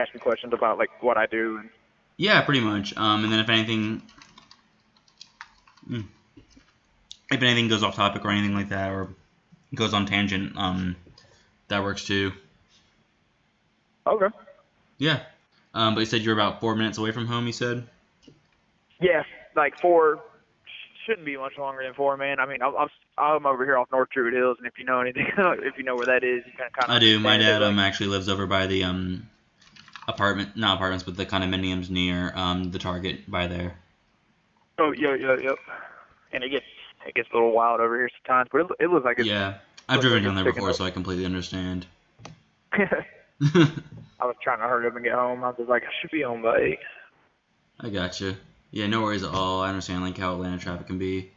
ask me questions about like what I do. And Yeah, pretty much. And then if anything goes off topic or anything like that, or goes on tangent, that works too. okay. Yeah. But you said you're about 4 minutes away from home. You said. Yeah, like 4 shouldn't be much longer than 4, man. I mean, I'm over here off North Druid Hills, and if you know anything, if you know where that is, you can kind of I do. My understand it. dad Like, actually lives over by the not apartments, but the condominiums near the Target by there. oh yeah. And it gets a little wild over here sometimes, but it looks like Yeah, I've looks driven like down it's there picking before, up. so I completely understand. I was trying to hurry up and get home. I was like, I should be home by 8. I gotcha. Yeah, no worries at all. I understand like how Atlanta traffic can be.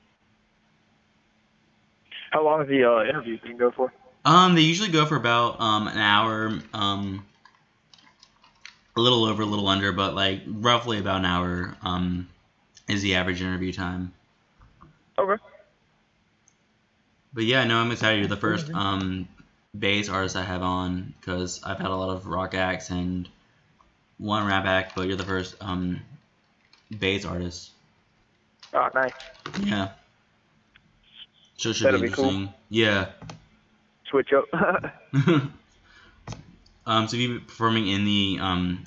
How long is the interview thing go for? They usually go for about an hour, a little over, a little under, but like roughly about an hour is the average interview time. Okay. But yeah, no, I'm excited. You're the first bass artist I have on because I've had a lot of rock acts and one rap act, but you're the first bass artist. Oh, nice. Yeah. So it should be That'll be cool. interesting. Yeah. Switch up. So have you been performing in the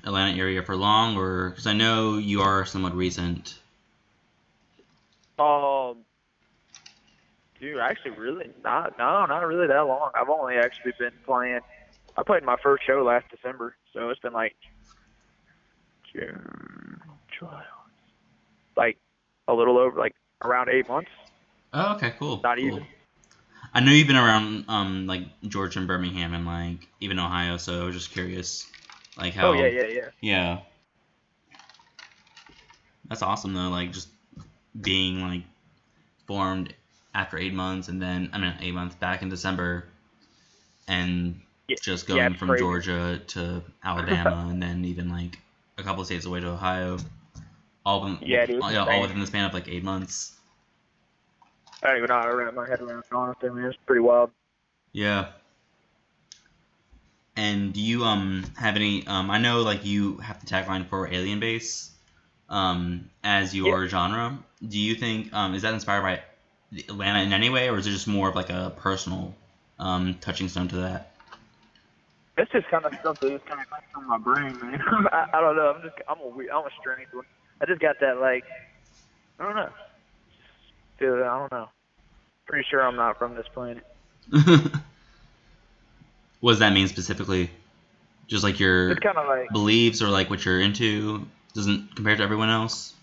Atlanta area for long, or because I know you are somewhat recent? um, Dude, actually, really not really that long. I've only actually been playing. I played my first show last December, so it's been like June, July, like a little over, like around 8 months. Oh, okay, Not cool. even. I know you've been around like Georgia and Birmingham and like even Ohio, so I was just curious, like Oh how. yeah. Yeah, that's awesome though. Like just being like formed after 8 months, and then 8 months back in December, and Yeah, just yeah, going it's from crazy. Georgia to Alabama, and then even like a couple of states away to Ohio, Yeah, dude, it's all insane. within the span of like 8 months. I don't even know how to wrap my head around it, honestly, man. It's pretty wild. Yeah. And do you have any I know like you have the tagline for Alien Base as Yeah, your genre. Do you think is that inspired by Atlanta in any way, or is it just more of like a personal touching stone to that? it's just kind of stuff that just kind of comes from my brain, man. I don't know. I'm a strange one. I just got that like I don't know. Feel I don't know. Pretty sure I'm not from this planet. What does that mean specifically? Just like It's your kind of like beliefs or like what you're into doesn't compare to everyone else?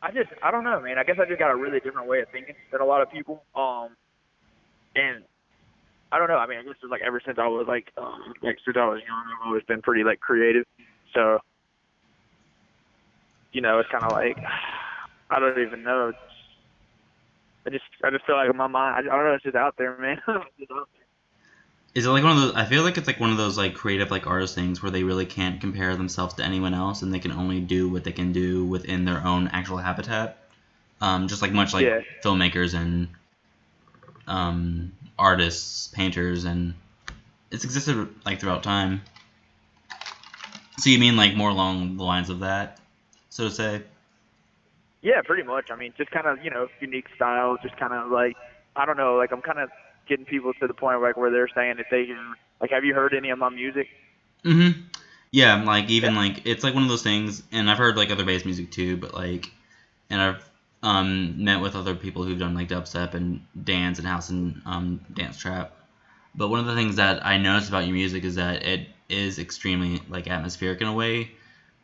I don't know, man. I guess I just got a really different way of thinking than a lot of people. And I don't know. I mean, I guess it's like ever since I was like since I was young, I've always been pretty like creative. So it's kind of like I don't even know. I just feel like in my mind, I don't know. It's just out there, man. It's just out there. Is it like one of those? I feel like it's like one of those like creative like artist things where they really can't compare themselves to anyone else, and they can only do what they can do within their own actual habitat. Just like much like Yeah. filmmakers and artists, painters, and it's existed like throughout time. So you mean like more along the lines of that, so to say? Yeah, pretty much. I mean, just kind of, unique style, just kind of like, I don't know, like I'm kind of getting people to the point like where they're saying that they can, like, have you heard any of my music? Mm-hmm. Yeah, like Yeah. even like it's like one of those things, and I've heard like other bass music too, but like, and I've met with other people who've done like dubstep and dance and house and dance trap. But one of the things that I noticed about your music is that it is extremely like atmospheric in a way,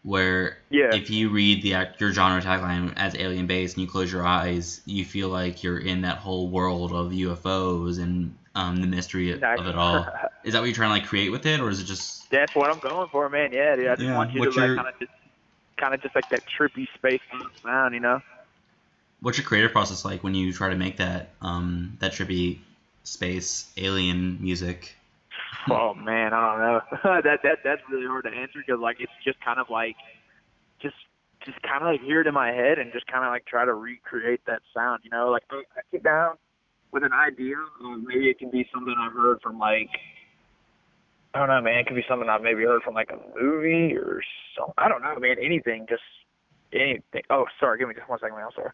where Yeah. if you read your genre tagline as alien based and you close your eyes, you feel like you're in that whole world of UFOs and the mystery Nice. of it all. Is that what you're trying to like create with it, or is it just That's what I'm going for, man. Yeah, dude. I just yeah? want you to like kind of just like that trippy space sound. What's your creative process like when you try to make that that trippy space alien music? Oh man, I don't know. That's really hard to answer because like it's just kind of like just just kind of like hear it in my head and just kind of like try to recreate that sound. Like I sit down with an idea of maybe it can be something I've heard from like I don't know, man. It could be something I've maybe heard from like a movie or something. I don't know, man. Anything, just anything. Oh, sorry. Give me just 1 second, man. I'm sorry.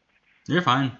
You're fine.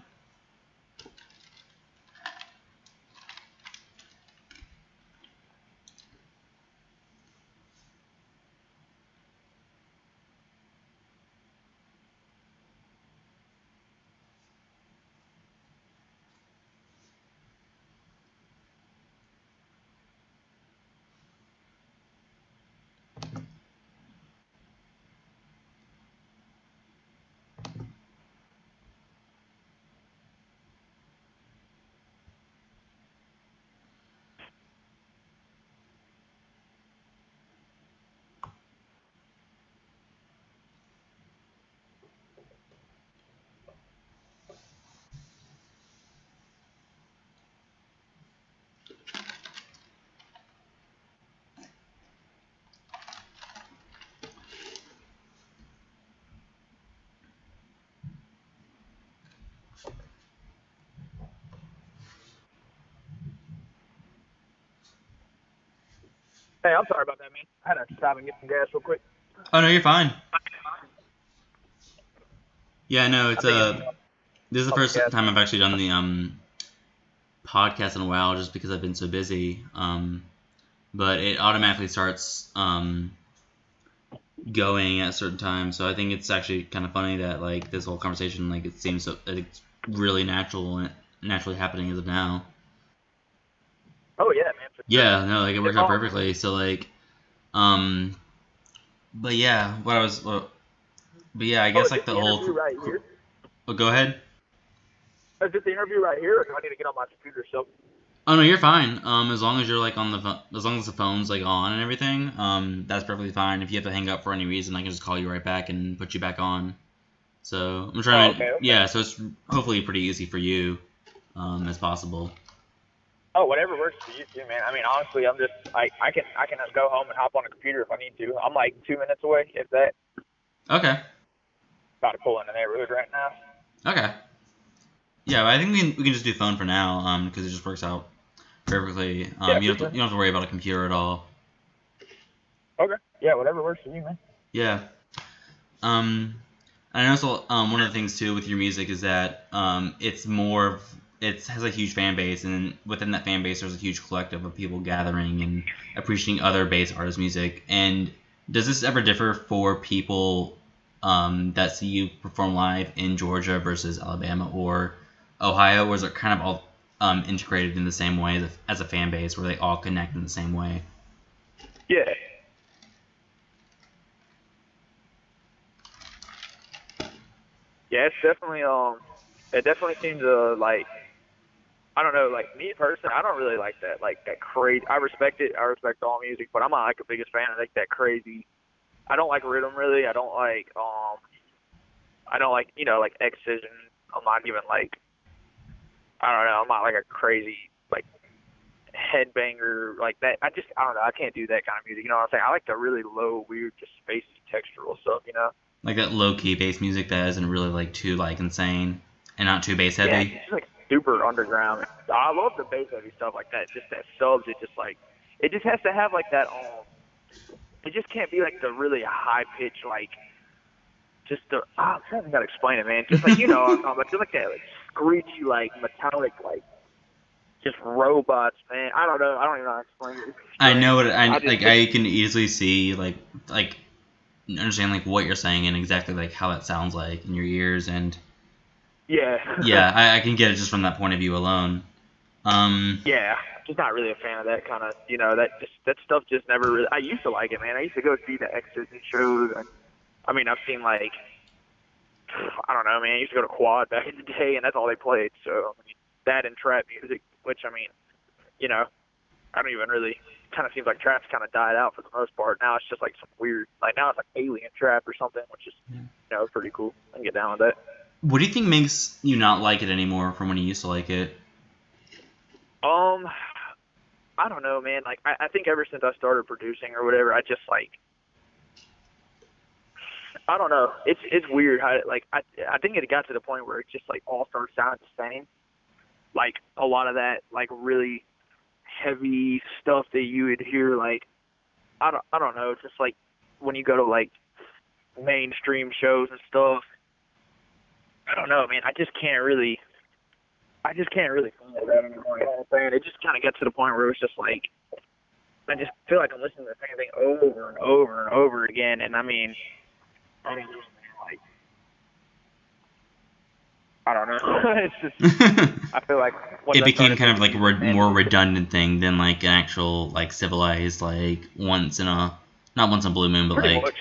Hey, I'm sorry about that, man. I had to stop and get some gas real quick. Oh no, you're fine. Yeah, no, I it's think it's this is the pump the first gas. time I've actually done the podcast in a while, just because I've been so busy. But it automatically starts going at a certain time, so I think it's actually kind of funny that like this whole conversation, like it seems so it's really natural and naturally happening as of now. Oh yeah, man, for sure. Yeah, no, like it works out perfectly. So like, um, but yeah, but yeah, I Oh, guess is like this the the whole. interview right here? Oh, go ahead. Is this the interview right here, or do I need to get on my computer? So. Oh no, you're fine. As long as you're like on the as long as the phone's like on and everything, that's perfectly fine. If you have to hang up for any reason, I can just call you right back and put you back on. So I'm Oh, trying to, okay, okay. yeah. So it's hopefully pretty easy for you, as possible. Oh, whatever works for you too, man. I mean, honestly, I'm just I can go home and hop on a computer if I need to. I'm like 2 minutes away, if that. Okay. About to pull in the neighborhood right now. Okay. Yeah, but I think we can just do phone for now, because it just works out perfectly. Yeah, You for don't have sure. to, you don't have to worry about a computer at all. Okay. Yeah, whatever works for you, man. Yeah. Um, and also, one of the things too with your music is that it's more of it has a huge fan base, and within that fan base, there's a huge collective of people gathering and appreciating other bass artists' music. And does this ever differ for people that see you perform live in Georgia versus Alabama or Ohio, or is it kind of all integrated in the same way as a fan base, where they all connect in the same way? Yeah. Yeah, it's definitely it definitely seems to like I don't know, like me personally, I don't really like that crazy. I respect it. I respect all music, but I'm not like the biggest fan of like that crazy. I don't like rhythm really. I don't like like excision. I'm not even like I don't know. I'm not like a crazy like headbanger like that. I don't know. I can't do that kind of music. You know what I'm saying? I like the really low, weird, just spacey textural stuff. You know? Like that low key bass music that isn't really like too like insane and not too bass Yeah, heavy. it's just like super underground. I love the bass heavy stuff like that. Just that subs. It just like it just has to have like that. It just can't be like the really high pitch like just the. I'm trying to explain it, man. Just like what I'm talking about. Just like that like screechy like metallic like just robots, man. I don't know. I don't even know how to explain it. It's I know strange. what I I just like. I can easily see like understand like what you're saying and exactly like how that sounds like in your ears, and yeah. yeah, I can get it just from that point of view alone. Yeah, just not really a fan of that kind of, that stuff just never really. I used to like it, man. I used to go see the Exorcist shows, and I mean, I've seen like, I don't know, man. I used to go to Quad back in the day, and that's all they played. So I mean, that and trap music, which I mean, you know, I don't even really. Kind of seems like trap's kind of died out for the most part. Now it's just like some weird, like now it's like alien trap or something, which is, pretty cool. I can get down with that. What do you think makes you not like it anymore from when you used to like it? Um, I don't know, man. Like I think ever since I started producing or whatever, I just like I don't know. It's weird how like I think it got to the point where it just like all started sounding the same. Like a lot of that like really heavy stuff that you would hear like I don't know, just like when you go to like mainstream shows and stuff, I don't know, man. I just can't really feel that anymore. You know what I'm saying? It just kind of gets to the point where it's just like I just feel like I'm listening to the same thing over and over and over again. And I mean, I don't know, man. Like I don't know. It's just I feel like once It I became started kind of making like a music, man, more redundant thing than like an actual like civilized like once in a not once in a blue moon, but pretty like much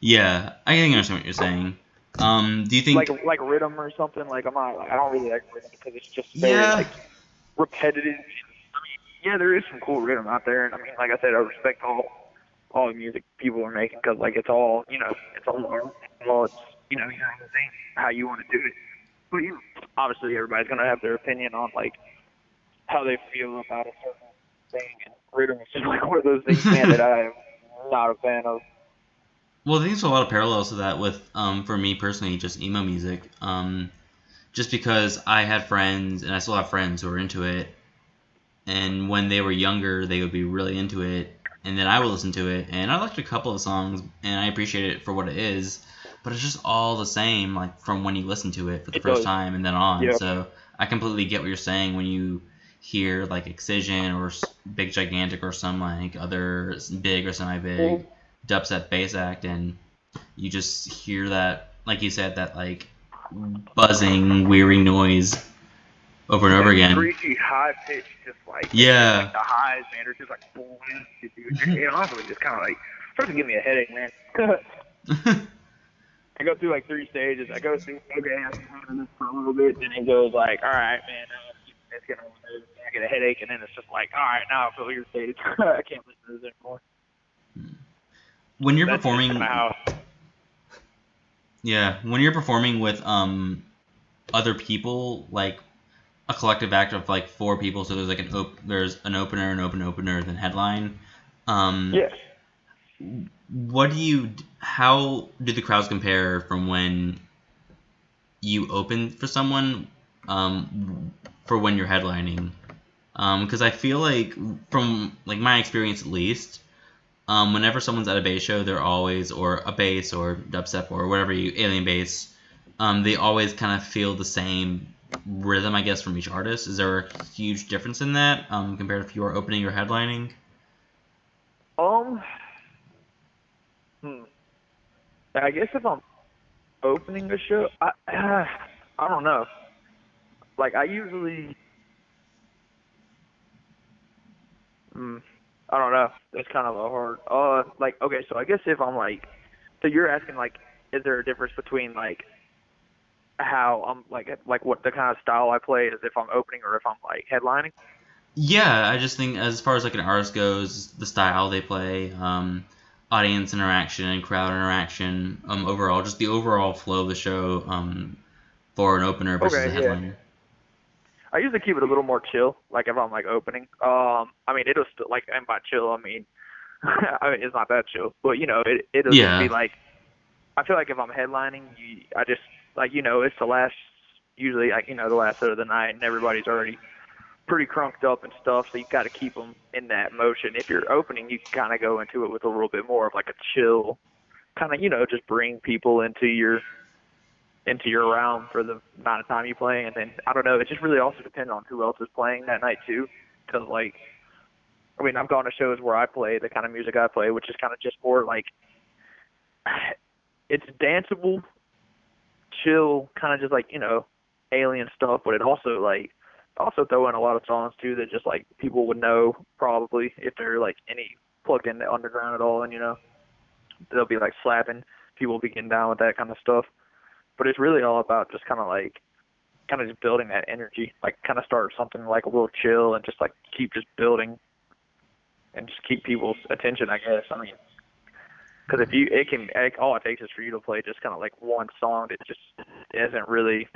yeah, I think I understand what you're saying. Do you like think? rhythm or something. Like I'm not like I don't really like rhythm because it's just very Yeah, like repetitive. I mean, yeah, there is some cool rhythm out there, and I mean, like I said, I respect all the music people are making because like it's all it's all art. It's all it's you know what I'm saying, how you want to do it. But obviously everybody's gonna have their opinion on like how they feel about a certain thing, and rhythm is just like one of those things, man, that I am not a fan of. well, there's a lot of parallels to that with for me personally, just emo music. Just because I had friends and I still have friends who are into it, and when they were younger, they would be really into it, and then I would listen to it, and I liked a couple of songs, and I appreciate it for what it is, but it's just all the same, like from when you listen to it for the It first does. time and then on. Yeah. So I completely get what you're saying when you hear like Excision or Big Gigantic or some like other big or semi-big Mhm. dubstep bass act, and you just hear that, like you said, that like buzzing, weary noise over and over That again. screechy high pitch, just like it's just like Yeah. the highs, man, are just like blasted, dude. It honestly just kind of like starts to give me a headache, man. I go through like 3 stages. I go through okay, I'm having this for a little bit, then it goes like, all right, man, it's getting on my nerves. I get a headache, and then it's just like, all right, now I feel irritated. I can't listen to this anymore. When you're That's just kind of performing, how. yeah, when you're performing with other people, like a collective act of like four people, so there's like there's an opener, an opener, then headline. Um, Yeah. what do you? How do the crowds compare from when you open for someone, for when you're headlining? Because I feel like from like my experience at least, whenever someone's at a bass show, they're always, or a bass or dubstep or whatever alien bass, they always kind of feel the same rhythm, I guess, from each artist. Is there a huge difference in that compared to if you are opening or headlining? Um. Hmm. I guess if I'm opening a show, I don't know. Like I usually, mm, I don't know. It's kind of a hard. Like okay, so I guess if I'm like, so you're asking like, is there a difference between like how I'm like what the kind of style I play is if I'm opening or if I'm like headlining? Yeah, I just think as far as like an artist goes, the style they play, audience interaction and crowd interaction, overall, just the overall flow of the show, for an opener versus a Okay, yeah. headliner. I usually keep it a little more chill. Like if I'm like opening, I mean it'll still like and by chill I mean, I mean it's not that chill, but it'll just be Yeah, like I feel like if I'm headlining, I just like it's the last usually like the last of the night and everybody's already pretty crunked up and stuff, so you got to keep them in that motion. If you're opening, you can kind of go into it with a little bit more of like a chill kind of just bring people into your realm for the amount of time you play, and then I don't know. It just really also depends on who else is playing that night too, because like I mean I've gone to shows where I play the kind of music I play, which is kind of just more like it's danceable, chill, kind of just like alien stuff, but it also throw in a lot of songs too that just like people would know probably if they're like any plugged in the underground at all, and they'll be like slapping. People will be getting down with that kind of stuff. But it's really all about just kind of just building that energy, like kind of start something like a little chill and just like keep just building and just keep people's attention, I guess. I mean, because if you, it can, all it takes is for you to play just kind of like one song that just isn't really,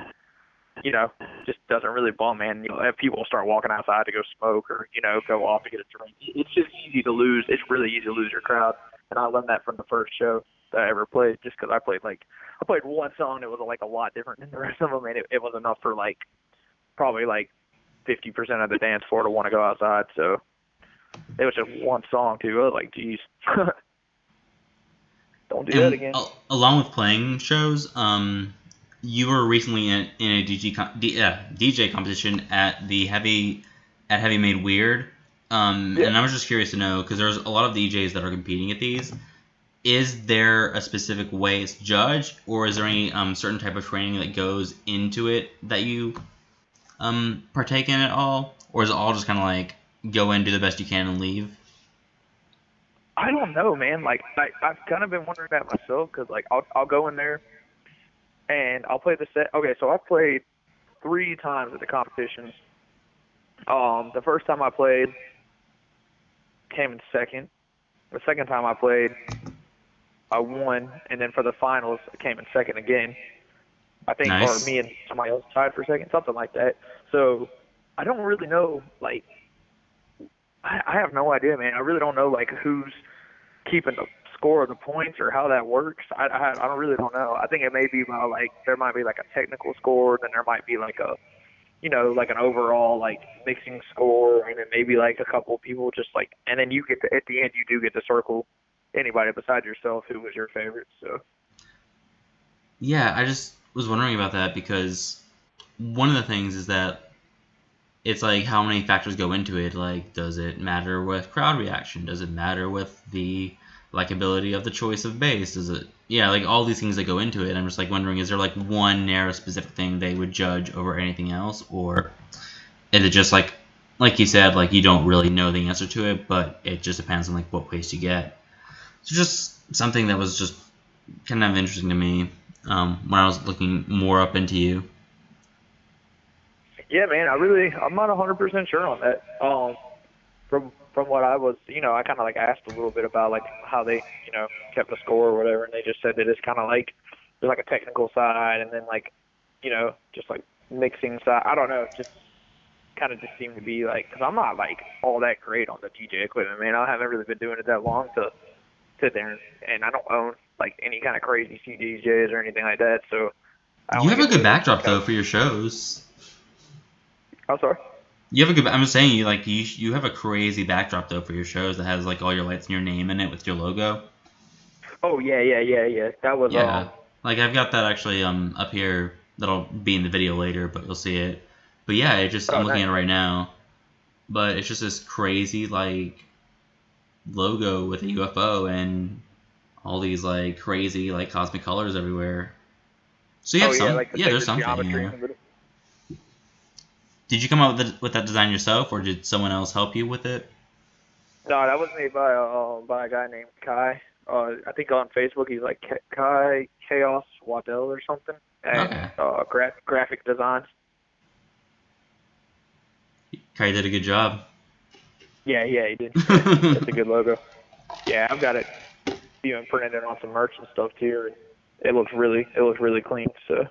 just doesn't really bum, man. Have people start walking outside to go smoke or, go off to get a drink. It's just easy to lose. It's really easy to lose your crowd. And I learned that from the first show that I ever played, just because I played one song that was like a lot different than the rest of them, and it was enough for like probably like 50% of the dance floor to want to go outside. So It was just one song too. I was like, geez, don't do that And again. along with playing shows, you were recently in a DJ competition at the Heavy Made Weird. Yeah. And I was just curious to know, because there's a lot of DJs that are competing at these. Is there a specific way it's judged, or is there any certain type of training that goes into it that you partake in at all, or is it all just kind of like go in, do the best you can, and leave? I don't know, man. Like I've kind of been wondering that myself because like I'll go in there and I'll play the set. Okay, so I've played 3 times at the competition. The first time I played, came in second. The second time I played, I won, and then for the finals, I came in second again. I think, or Nice. me and somebody else tied for second, something like that. So I don't really know. Like I have no idea, man. I really don't know like who's keeping the score of the points or how that works. I don't really don't know. I think it may be about like there might be like a technical score, then there might be like a like an overall like mixing score, and then maybe like a couple of people just like, and then you get to, at the end you do get to circle anybody besides yourself who was your favorite. So Yeah, I just was wondering about that because one of the things is that it's like how many factors go into it. Like, does it matter with crowd reaction? Does it matter with the likability of the choice of bass? Does it, yeah, like all these things that go into it. I'm just like wondering, is there like one narrow specific thing they would judge over anything else, or is it just like you said, like you don't really know the answer to it, but it just depends on like what place you get. It's just something that was just kind of interesting to me when I was looking more up into you. yeah, man, I'm not 100% sure on that. From what I was, I kind of like asked a little bit about like how they, kept the score or whatever, and they just said that it's kind of like there's like a technical side, and then like, just like mixing side. I don't know, just kind of just seemed to be like, because I'm not like all that great on the DJ equipment, man. I haven't really been doing it that long to sit there, and I don't own like any kind of crazy CDJs or anything like that, so I You only have a get good to backdrop kind though of. for your shows. I'm sorry. You have a good. I'm just saying, you have a crazy backdrop though for your shows that has like all your lights and your name in it with your logo. Oh yeah. That was Yeah, like I've got that actually up here that'll be in the video later, but you'll see it. But yeah, it just I'm oh looking nice. at it right now. But it's just this crazy like logo with a UFO and all these like crazy like cosmic colors everywhere. So you Oh have yeah, some, like the yeah, there's sacred something geometry in there. the middle. Did you come up with that design yourself, or did someone else help you with it? No, that was made by a guy named Kai. I think on Facebook he's like Kai Chaos Waddell or something, and Okay, graphic designs. Kai did a good job. Yeah, he did. Yeah, it's a good logo. Yeah, I've got it even printed on some merch and stuff too, and it looks really clean. So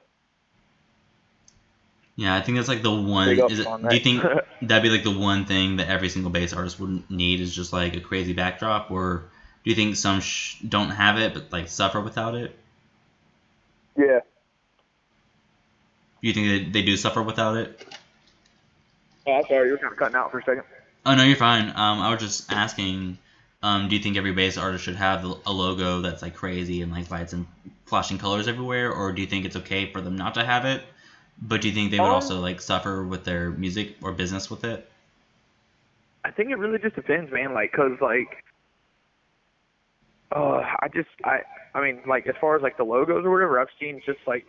Yeah, I think that's like the big one. ups on Do you that. think that'd be like the one thing that every single bass artist would need is just like a crazy backdrop, or do you think some don't have it but like suffer without it? Yeah. Do you think they do suffer without it? Oh, I'm sorry, you were kind of cutting out for a second. Oh no, you're fine. I was just asking. Do you think every bass artist should have a logo that's like crazy and like lights and flashing colors everywhere, or do you think it's okay for them not to have it? But do you think they would Um, also like suffer with their music or business with it? I think it really just depends, man. Like, cause like I mean, like as far as like the logos or whatever, I've seen just like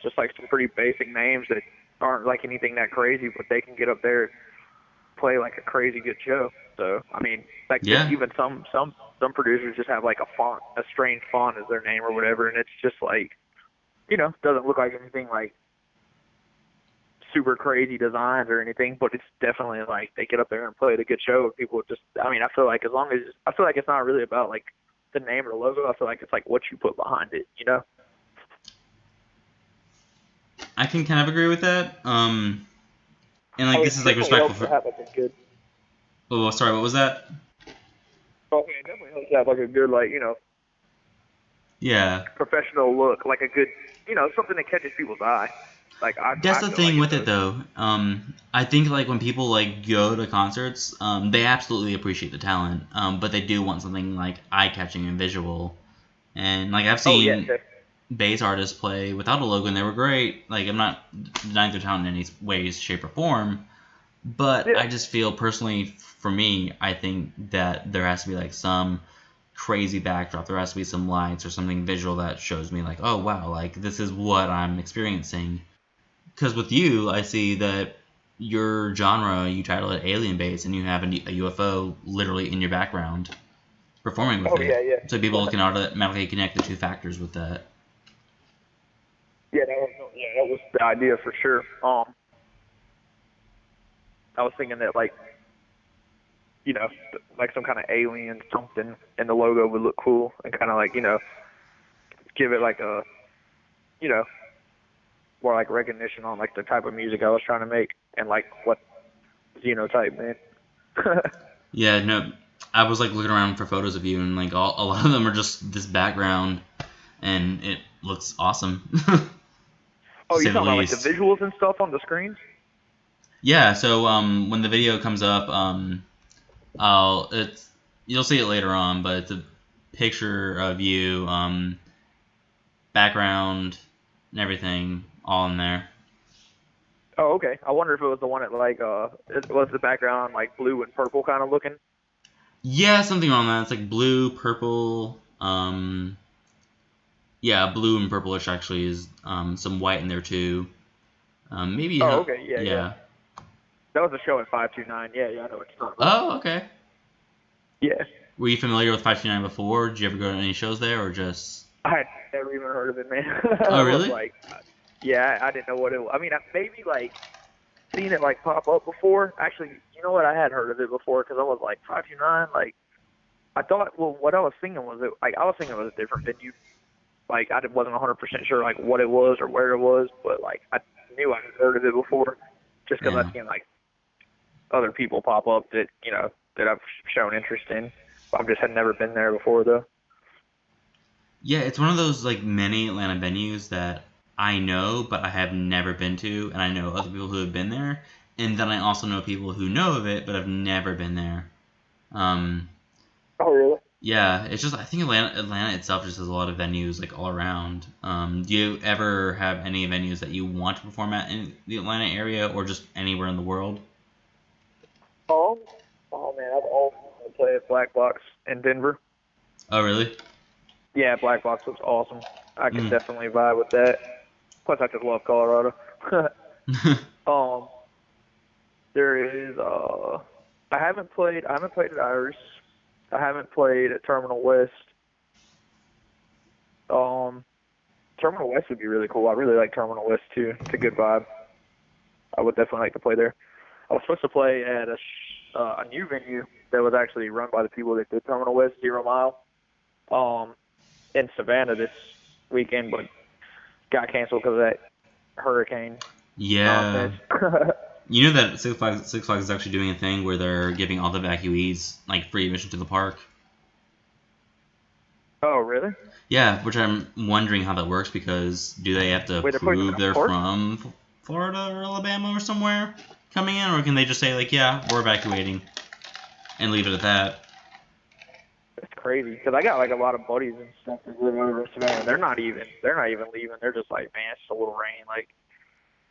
just like some pretty basic names that aren't like anything that crazy, but they can get up there and play like a crazy good show. So I mean, like just Yeah, even some producers just have like a strange font as their name or whatever, and it's just like doesn't look like anything like super crazy designs or anything, but it's definitely like they get up there and play the good show. And people just, I mean, I feel like I feel like it's not really about like the name or the logo. I feel like it's like what you put behind it. I can kind of agree with that. And Oh, like it this is like definitely respectful helps to for. have like a good. Oh, sorry, what was that? Okay, it definitely helps to have like a good like Yeah, professional look, like a good something that catches people's eye. Like That's I the feel like thing it with it does. though. I think like when people like go to concerts, they absolutely appreciate the talent, but they do want something like eye-catching and visual. And like I've Oh yeah, seen bass artists play without a logo and they were great. Like I'm not denying their talent in any ways, shape, or form, but yeah. I just feel personally, for me, I think that there has to be like some crazy backdrop. There has to be some lights or something visual that shows me like, oh wow, like this is what I'm experiencing. Because with you, I see that your genre, you title it Alien Base, and you have a UFO literally in your background performing with Oh it. yeah, So yeah. people can automatically connect the two factors with that. Yeah, that was the idea for sure. I was thinking that like like some kind of alien something, and the logo would look cool and kind of like give it like a you know more like recognition on like the type of music I was trying to make and like what Xenotype man. Yeah, no, I was like looking around for photos of you, and like a lot of them are just this background, and it looks awesome, to Oh, you say the talking about like the least. visuals and stuff on the screens? Yeah, so when the video comes up, I'll it's you'll see it later on, but it's a picture of you, background and everything, all in there. Oh, okay. I wonder if it was the one that like it was the background like blue and purple kind of looking. Yeah, something on that. It's like blue, purple. Yeah, blue and purplish actually is some white in there too. Maybe Oh, okay. Yeah, yeah. yeah. That was a show at 529. Yeah, yeah. I know what you're talking about. Oh, okay. Yeah. Were you familiar with 529 before? Did you ever go to any shows there, or just? I had never even heard of it, man. Oh, I was really? like, yeah, I didn't know what it was. I mean, I maybe like seen it like pop up before. Actually, you know what? I had heard of it before because I was like 529. Like I thought. Well, what I was thinking was it like I was thinking it was a different venue. Like I wasn't 100% sure like what it was or where it was, but like I knew I had heard of it before, just because Yeah. I've seen like other people pop up that that I've shown interest in. I just had never been there before though. Yeah, it's one of those like many Atlanta venues that I know, but I have never been to, and I know other people who have been there, and then I also know people who know of it but have never been there. Um, Oh really? yeah, it's just I think Atlanta itself just has a lot of venues like all around. Do you ever have any venues that you want to perform at in the Atlanta area or just anywhere in the world? Oh man, I've always wanted to play at Black Box in Denver. Oh, really? Yeah, Black Box looks awesome. I could Mm. definitely vibe with that. Plus, I just love Colorado. um, there is I haven't played at Iris. I haven't played at Terminal West. Um, Terminal West would be really cool. I really like Terminal West too. It's a good vibe. I would definitely like to play there. I was supposed to play at a new venue that was actually run by the people that did Terminal West, 0 Mile, in Savannah this weekend, but got canceled because of that hurricane Yeah. nonsense. You know that Six Flags is actually doing a thing where they're giving all the evacuees like free admission to the park. Oh, really? Yeah, which I'm wondering how that works because do they have to Wait, they're putting it in prove a they're park? from Florida or Alabama or somewhere coming in, or can they just say like, yeah, we're evacuating and leave it at that? It's crazy because I got like a lot of buddies and stuff that live over in Savannah. They're not even leaving. They're just like, man, it's just a little rain. Like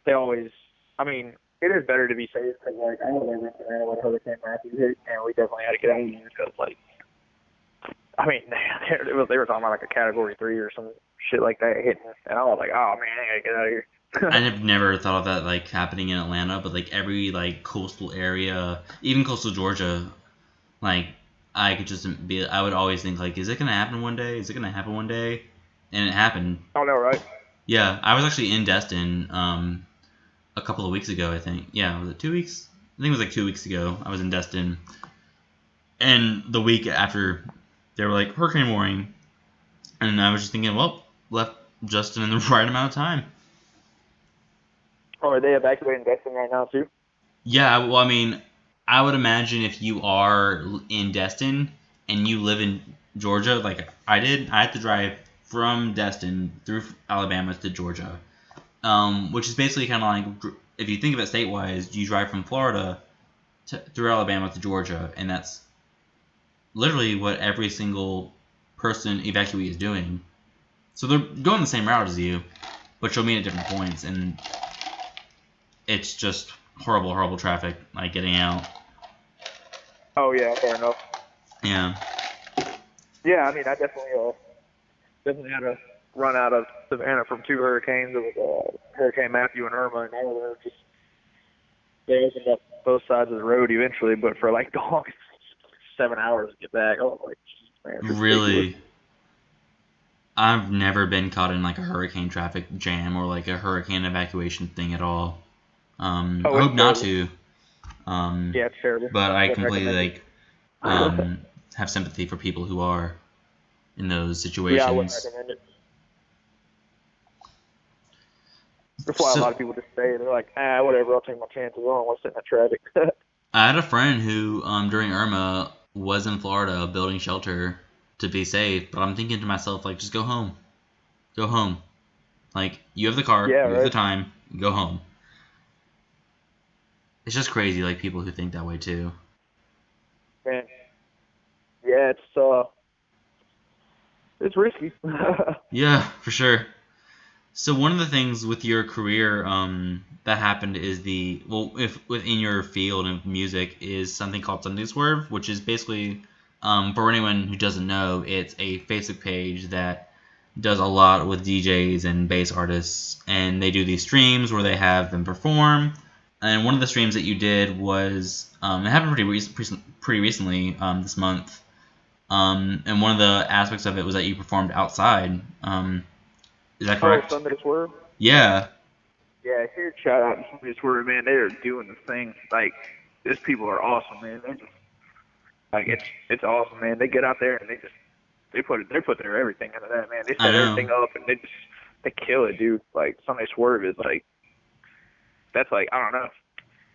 they always. I mean, it is better to be safe because like I was over in Savannah when Hurricane Matthew hit, and we definitely had to get out of here because like I mean they were talking about like a Category 3 or some shit like that hitting, and I was like, oh man, I gotta get out of here. I've never thought of that like happening in Atlanta, but like every like coastal area, even coastal Georgia, like I could just be. I would always think like, is it gonna happen one day? Is it gonna happen one day? And it happened. I don't know, right? Yeah, I was actually in Destin a couple of weeks ago. I think. Yeah, was it 2 weeks? I think it was like 2 weeks ago. I was in Destin, and the week after, they were like hurricane warning, and I was just thinking, well, left Justin in the right amount of time. Oh, are they evacuating Destin right now too? Yeah, well, I mean, I would imagine if you are in Destin and you live in Georgia, like I did, I had to drive from Destin through Alabama to Georgia. which is basically kind of like, if you think of it state-wise, you drive from Florida through Alabama to Georgia, and that's literally what every single person evacuee is doing. So they're going the same route as you, but you'll meet at different points, and it's just horrible, horrible traffic, like getting out. Oh yeah, fair enough. Yeah. Yeah, I mean, I definitely had to run out of Savannah from 2 hurricanes. It was Hurricane Matthew and Irma, and they opened up both sides of the road eventually, but for like the longest 7 hours to get back. I was like, man, it's ridiculous. Really? I've never been caught in like a hurricane traffic jam or like a hurricane evacuation thing at all. I hope not to. Yeah, it's terrible. But I completely recommend like have sympathy for people who are in those situations. Yeah, I wouldn't recommend it. That's why a lot of people just stay. They're like, whatever, I'll take my chances. I don't want to sit in that traffic. I had a friend who, during Irma, was in Florida building shelter to be safe, but I'm thinking to myself, like, just go home. Go home. Like, you have the car, Yeah, you have the time, go home. It's just crazy, like, people who think that way, too. Man, yeah, it's risky. Yeah, for sure. So one of the things with your career that happened is if within your field of music is something called Sunday Swerve, which is basically, for anyone who doesn't know, it's a Facebook page that does a lot with DJs and bass artists, and they do these streams where they have them perform. And one of the streams that you did was it happened pretty recently this month, and one of the aspects of it was that you performed outside. Is that correct? Oh, Sunday Swerve? Yeah. Yeah, huge shout out to Sunday Swerve, man. They are doing the thing. Like, these people are awesome, man. They just, like, it's awesome, man. They get out there and they put their everything into that, man. They set everything up and they kill it, dude. Like, Sunday Swerve is like, that's like, I don't know.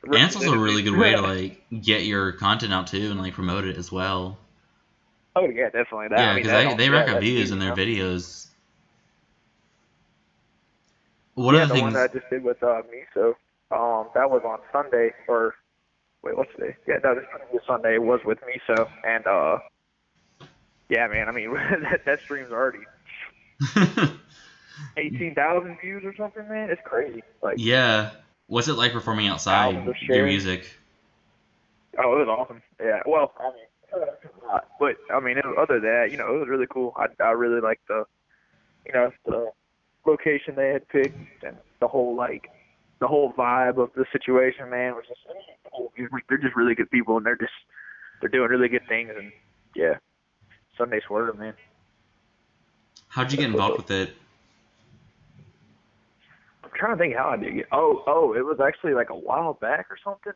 And it's also a really good way to like get your content out too and like promote it as well. Oh yeah, definitely. Yeah, because they rack up views in their videos. What are the things? One that I just did with Miso, that was on Sunday, or wait, what's today? Yeah, no, this previous Sunday was with Miso, and yeah, man, I mean that stream's already 18,000 views or something, man. It's crazy. Like, yeah, what's it like performing outside your music? Oh, it was awesome. Yeah, well, I mean, but I mean, other than that, you know, it was really cool. I really liked the location they had picked and the whole vibe of the situation, man, was just cool. They're just really good people, and they're doing really good things, and yeah, Sunday Swerve, man. How'd you get involved with it? I'm trying to think how I did get. Oh, it was actually like a while back or something.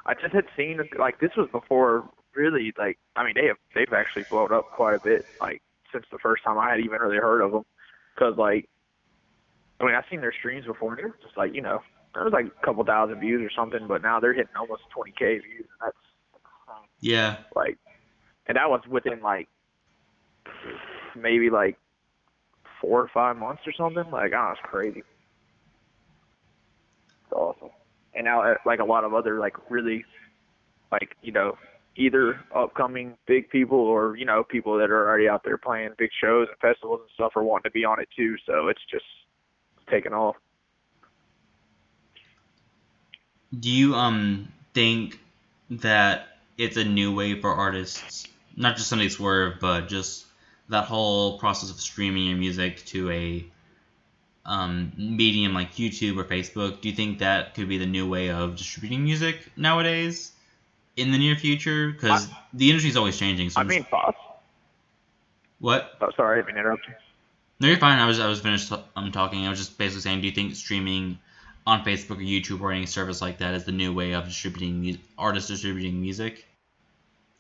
I just had seen, like, this was before really, like, I mean, they've actually blown up quite a bit, like, since the first time I had even really heard of them. Because, like, I mean, I've seen their streams before, and they were just, like, you know, there was, like, a couple thousand views or something, but now they're hitting almost 20K views, and that's, yeah. Like, and that was within, like, maybe, like, 4 or 5 months or something. Like, oh, it's crazy. It's awesome. And now, like, a lot of other, like, really, like, you know, either upcoming big people or, you know, people that are already out there playing big shows and festivals and stuff are wanting to be on it too. So it's just taking off. Do you think that it's a new way for artists, not just Sunday Swerve, but just that whole process of streaming your music to a medium like YouTube or Facebook? Do you think that could be the new way of distributing music nowadays? In the near future, because the industry is always changing. So What? Oh, sorry, I didn't interrupt you. No, you're fine. I was finished talking. I was just basically saying, do you think streaming on Facebook or YouTube or any service like that is the new way of artists distributing music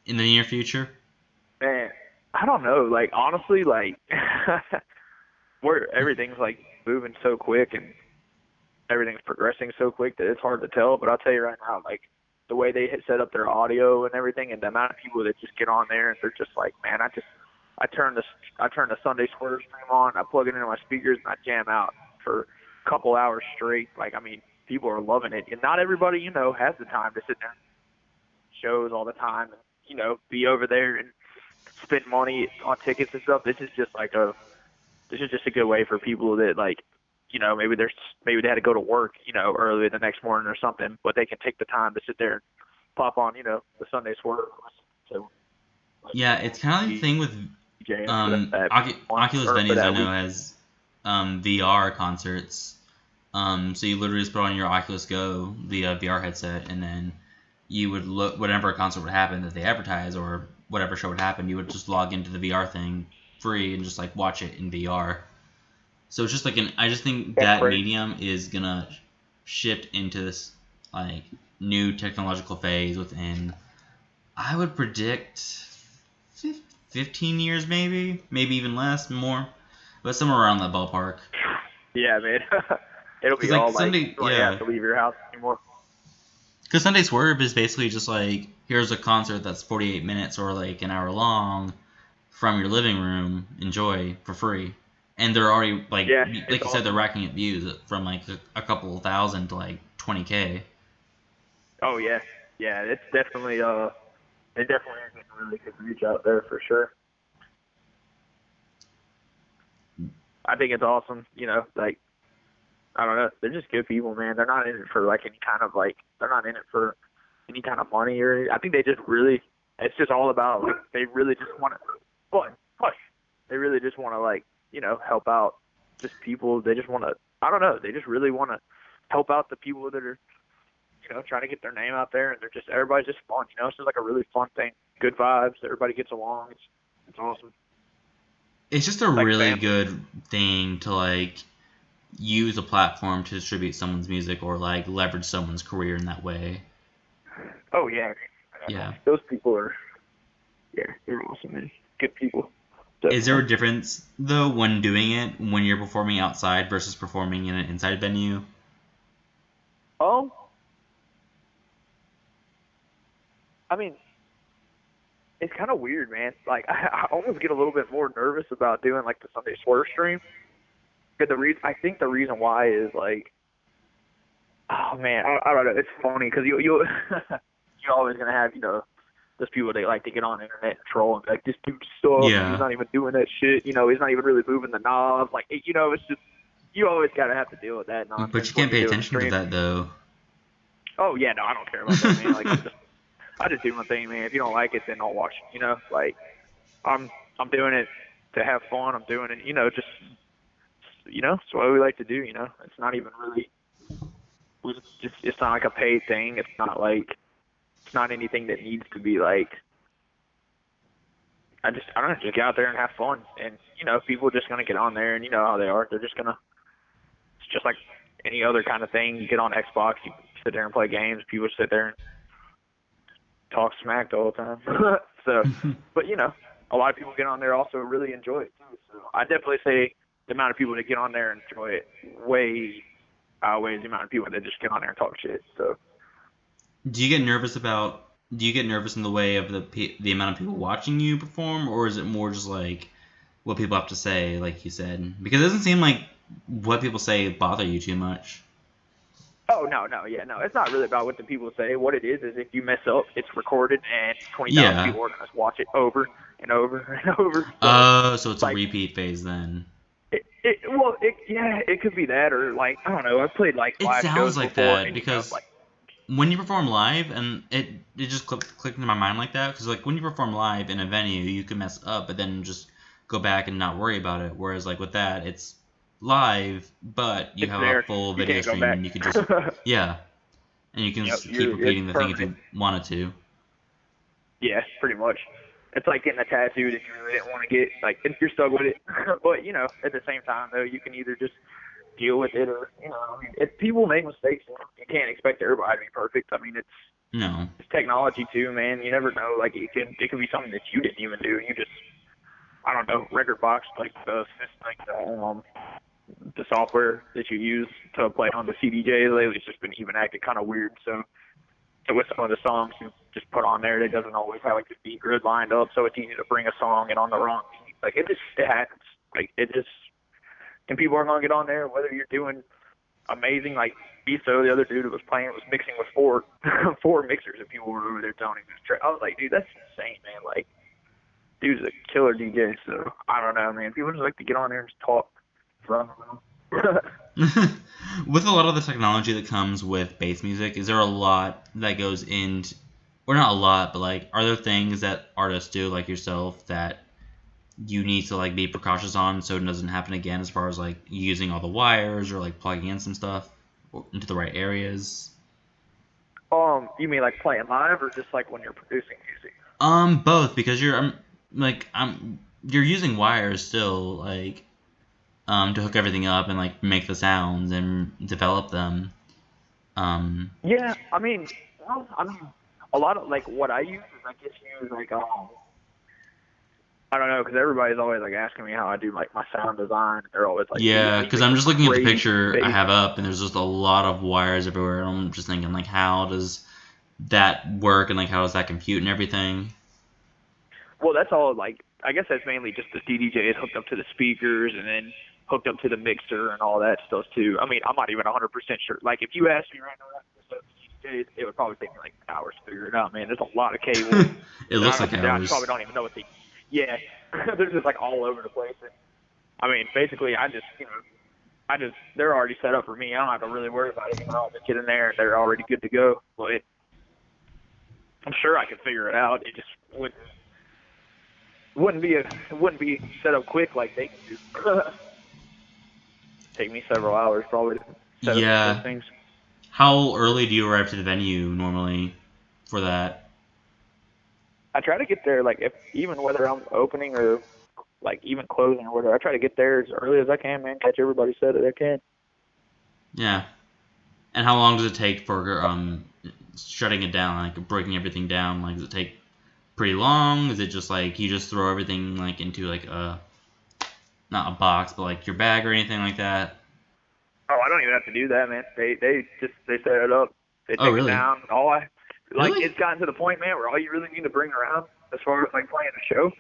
in the near future? Man, I don't know. Like, honestly, like, where everything's like moving so quick and everything's progressing so quick that it's hard to tell. But I'll tell you right now, like, the way they set up their audio and everything, and the amount of people that just get on there and they're just like, man, I turn the Sunday Swerve stream on, I plug it into my speakers, and I jam out for couple hours straight. Like, I mean, people are loving it, and not everybody, has the time to sit there and shows all the time and, be over there and spend money on tickets and stuff. This is just a good way for people that, like, maybe they had to go to work, early the next morning or something, but they can take the time to sit there and pop on, the Sunday Swerve. So, Yeah, it's kind of the thing with Oculus venues. I know has VR concerts. So you literally just put on your Oculus Go, the VR headset, and then you would look whenever a concert would happen that they advertise or whatever show would happen. You would just log into the VR thing free and just like watch it in VR. So it's just like I just think that medium is gonna shift into this like new technological phase within, I would predict 15 years, maybe even less, more, but somewhere around that ballpark. Yeah, man. It'll be like all Sunday, you have to leave your house anymore. Because Sunday Swerve is basically just like, here's a concert that's 48 minutes or like an hour long from your living room, enjoy for free. And they're already like you said, they're racking up views from like a couple of thousand to like 20K. Oh yeah, it's definitely it definitely is a really good reach out there for sure. I think it's awesome, like, I don't know, they're just good people, man. They're not in it for like any kind of like, they're not in it for any kind of money or, I think they just really, it's just all about like, they really just want to, they really just want to like, help out just people. They just want to, I don't know, they just really want to help out the people that are, trying to get their name out there, and everybody's just fun, it's just like a really fun thing. Good vibes, everybody gets along. It's awesome. It's just a like really good thing to like use a platform to distribute someone's music or like leverage someone's career in that way. Oh yeah. Yeah. Those people are, they're awesome, man. Good people. Definitely. Is there a difference though when doing it when you're performing outside versus performing in an inside venue? I mean, it's kind of weird, man. Like, I almost get a little bit more nervous about doing like the Sunday Swerve stream. I think the reason why is like, oh man, I don't know. It's funny because you're always gonna have those people that like to get on the internet and troll and be like, this dude sucks. Yeah. He's not even doing that shit. He's not even really moving the knobs. Like, it's just, you always gotta have to deal with that nonsense. But you can't pay attention to that though. Oh yeah, no, I don't care about that, man. Like, I just do my thing, man. If you don't like it, then don't watch it. Like, I'm doing it to have fun. I'm doing it, just, it's what we like to do. It's not even really, it's not like a paid thing. It's not like, it's not anything that needs to be like, I don't know, just get out there and have fun. And, people are just going to get on there and you know how they are. They're just going to, it's just like any other kind of thing. You get on Xbox, you sit there and play games. People sit there and talk smack the whole time. So, but a lot of people get on there also really enjoy it too. So I definitely say the amount of people that get on there and enjoy it way outweighs the amount of people that just get on there and talk shit. So, do you get nervous in the way of the amount of people watching you perform, or is it more just like what people have to say, like you said? Because it doesn't seem like what people say bother you too much. Oh, no. It's not really about what the people say. What it is if you mess up, it's recorded, and 20,000 people are going to watch it over and over and over. So it's like, a repeat phase then. It could be that, or like, I don't know. I've played like live shows before. It sounds like that, and, because when you perform live, and it just clicked into my mind like that, because like when you perform live in a venue, you can mess up, but then just go back and not worry about it. Whereas like with that, it's live, but you have a full video stream, and you can just and you can just keep repeating the thing if you wanted to. Yeah, pretty much. It's like getting a tattoo that you really didn't want to get. Like, if you're stuck with it, but at the same time though, you can either just deal with it, or if people make mistakes, you can't expect everybody to be perfect. I mean, it's technology too, man. You never know. Like, it could be something that you didn't even do. You just, I don't know, record box, like the software that you use to play on the CDJ lately, it's just been even acting kind of weird. So with some of the songs you just put on there, it doesn't always have like the beat grid lined up, so it's easy to bring a song in on the wrong beat. Like, it happens. Like, and people are gonna get on there, whether you're doing amazing. Like Biso, the other dude that was playing, was mixing with four four mixers, and people were over there telling him to I was like, dude, that's insane, man. Like, dude's a killer DJ. So I don't know, man. People just like to get on there and just talk. So, I don't know. With a lot of the technology that comes with bass music, is there a lot that goes into, or not a lot, but like, are there things that artists do, like yourself, that you need to like be precautious on so it doesn't happen again, as far as like using all the wires or like plugging in some stuff into the right areas? You mean like playing live, or just like when you're producing music? Both, because you're using wires still, like, to hook everything up and like make the sounds and develop them. Yeah, I mean, well, I mean, a lot of like what I use is I just use like I don't know, because everybody's always like asking me how I do like my sound design. They're always like, dude, how Yeah, do you because make I'm this just looking at the crazy picture I bass? have up, and there's just a lot of wires everywhere. And I'm just thinking, like, how does that work, and like, how does that compute and everything? Well, that's all like I guess that's mainly just the DDJ is hooked up to the speakers and then hooked up to the mixer and all that stuff too. I mean, I'm not even 100% sure. Like if you asked me right now what DJs, it would probably take me like hours to figure it out, man. There's a lot of cables. It And looks like I hours. probably don't even know what they. Yeah, they're just like all over the place. And, I mean, basically, they're already set up for me. I don't have to really worry about it. I'll just get in there and they're already good to go. But I'm sure I could figure it out. It just wouldn't be set up quick like they can do. Take me several hours probably to set up those Yeah. things. How early do you arrive to the venue normally for that? I try to get there like if even whether I'm opening or like even closing or whatever. I try to get there as early as I can, man. Catch everybody set that I can. Yeah. And how long does it take for shutting it down, like breaking everything down? Like, does it take pretty long? Is it just like you just throw everything like into like a, not a box, but like your bag or anything like that? Oh, I don't even have to do that, man. They set it up. They Oh, take it really? down. All I like Really? it's gotten to the point, man, where all you really need to bring around as far as like playing a show,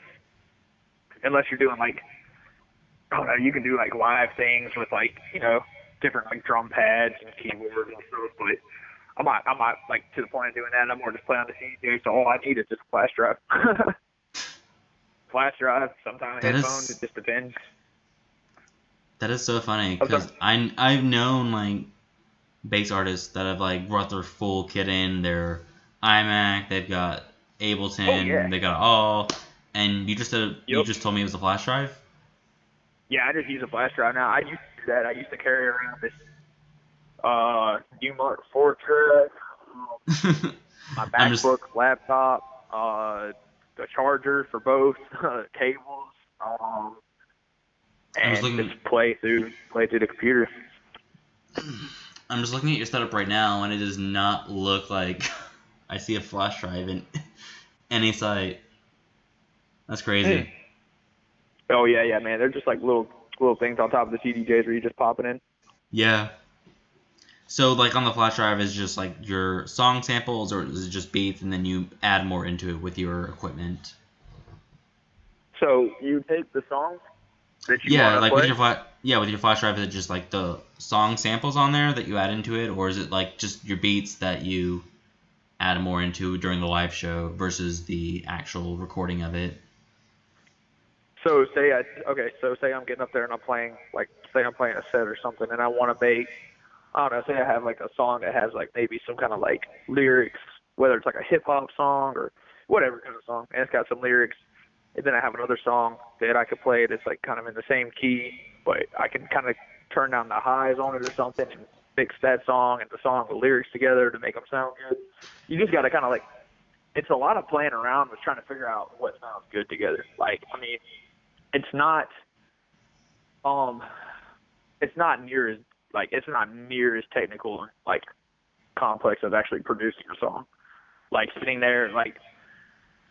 unless you're doing like I don't know, you can do like live things with like different like drum pads and keyboards and stuff. But I'm not like to the point of doing that. I'm more just playing on the CD. So all I need is just a flash drive. Flash drive, sometimes That headphones. is It just depends. that is so funny, Sometimes, because I've known like bass artists that have like brought their full kit in, their iMac, they've got oh yeah, Ableton, they got all, and you yep, just told me it was a flash drive. yeah. I just use a flash drive now. I used to do that. I used to carry around this Newmark 4 track, my I'm just MacBook, laptop, the charger for both cables, I'm just and just looking play through the computer. I'm just looking at your setup right now, and it does not look like I see a flash drive in any site. That's Hmm. crazy. Oh yeah, man. They're just like little things on top of the CDJs where you just pop it in. Yeah. So like on the flash drive is just like your song samples, or is it just beats and then you add more into it with your equipment? So you take the songs that you want Yeah, to like with play. your with your flash drive, is it just like the song samples on there that you add into it, or is it like just your beats that you add more into during the live show versus the actual recording of it? So say I'm getting up there and I'm playing like say I'm playing a set or something and I want to make I don't know, say I have like a song that has like maybe some kind of like lyrics, whether it's like a hip hop song or whatever kind of song, and it's got some lyrics. And then I have another song that I could play that's like kind of in the same key, but I can kind of turn down the highs on it or something and mix that song and the song with lyrics together to make them sound good. You just got to kind of like, it's a lot of playing around with trying to figure out what sounds good together. Like, I mean, it's not, um, it's not near as technical or like complex as actually producing a song. Like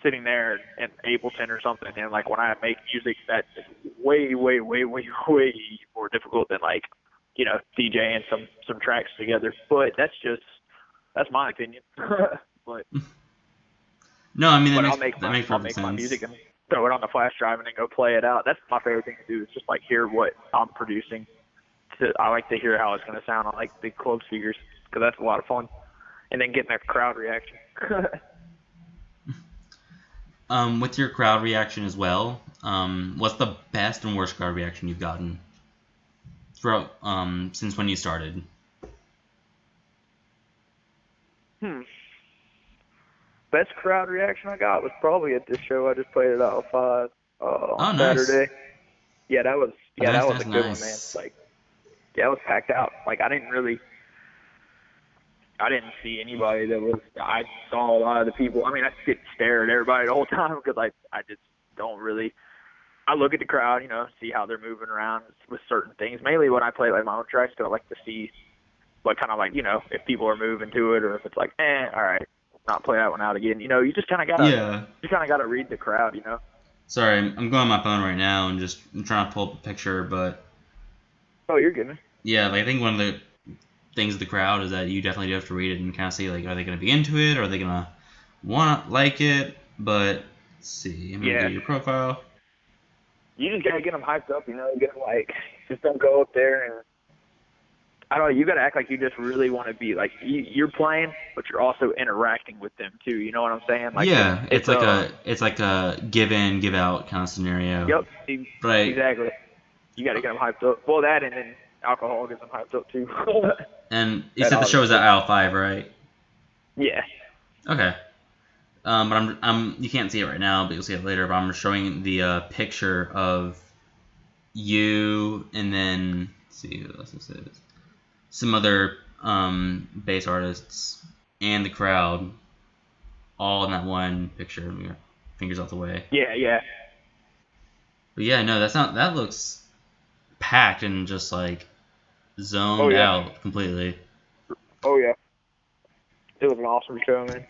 sitting there in Ableton or something, and like when I make music, that's way, way, way, way, way more difficult than like DJing some tracks together. But that's my opinion. but No, I mean but that makes I'll perfect make my sense. music and throw it on the flash drive and then go play it out. That's my favorite thing to do. Is just like hear what I'm producing I like to hear how it's going to sound on like big club speakers because that's a lot of fun. And then getting a crowd reaction. With your crowd reaction as well, what's the best and worst crowd reaction you've gotten throughout since when you started? Best crowd reaction I got was probably at this show I just played at Aisle 5 on Saturday. Yeah, that was a good one, man. Like, yeah, it was packed out. Like, I didn't see anybody I saw a lot of the people. I mean, I sit and stare at everybody the whole time because I just don't really. I look at the crowd, see how they're moving around with certain things. Mainly when I play like my own tracks, I like to see what kind of like, if people are moving to it or if it's like, all right, not play that one out again. You just kind of gotta read the crowd. Sorry, I'm going on my phone right now and I'm trying to pull up a picture, but. Oh, you're good, man. Yeah, like I think one of the things of the crowd is that you definitely do have to read it and kind of see like, are they going to be into it? Are they going to want to like it? But let's see. I'm going to do your profile. You just got to get them hyped up, get them just don't go up there and, I don't know, you got to act like you just really want to be, like, you're playing, but you're also interacting with them too, you know what I'm saying? Like, yeah, it's like a give in, give out kind of scenario. Yep, right. Exactly. You got to get them hyped up. Well, that and then alcohol gets them hyped up too. And you said the show was at Aisle 5, right? Yeah. Okay. But I'm you can't see it right now, but you'll see it later. But I'm showing the picture of you, and then let's see who else this is. Some other bass artists and the crowd, all in that one picture. Fingers out the way. Yeah. But yeah, no, that looks packed and just like zoned out completely. Oh yeah. It was an awesome show, man.